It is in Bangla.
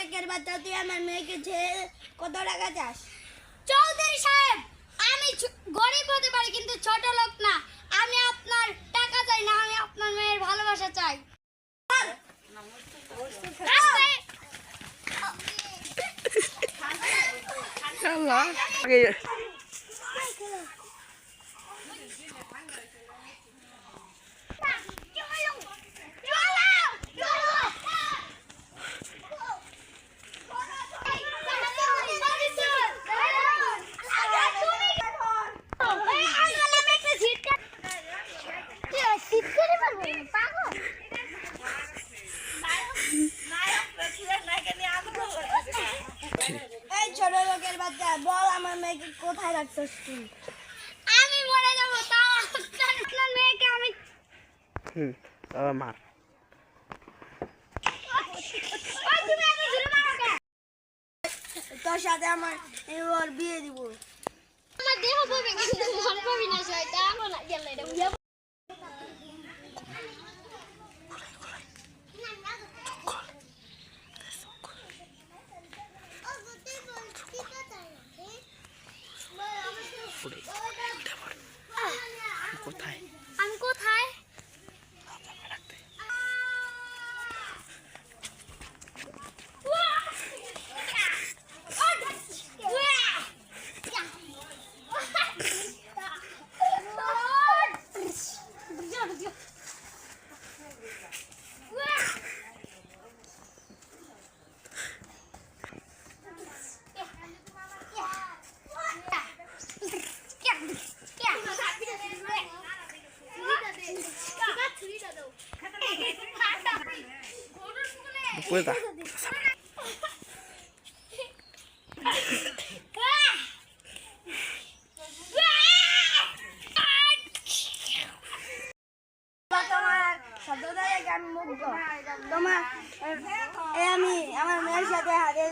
ফটকের বাচ্চা, তুই আমার মেয়েকে ছেড়ে কত টাকা চাস? চৌধুরী সাহেব, আমি গরিব হতে পারি কিন্তু ছোট লোক না। আমি আপনার টাকা চাই না, আমি আপনার মেয়ের ভালোবাসা চাই। এই ছোট লোকের বাচ্চা, বল আমার মেয়েকে কোথায় রাখছিস তুই? আমি মরে যাবো, তাও আপনার মেয়েকে আমি মার। তুমি আগে ঘুরে মারো কেন? তোর সাথে আমার এবার বিয়ে দিব। আমার দেহ পাবে কিন্তু মন পাবি না, শয়তান না গেলে রে। কোথায়? আমি কোথায়? কোথা? আমি আমার মেয়ের সাথে হাতে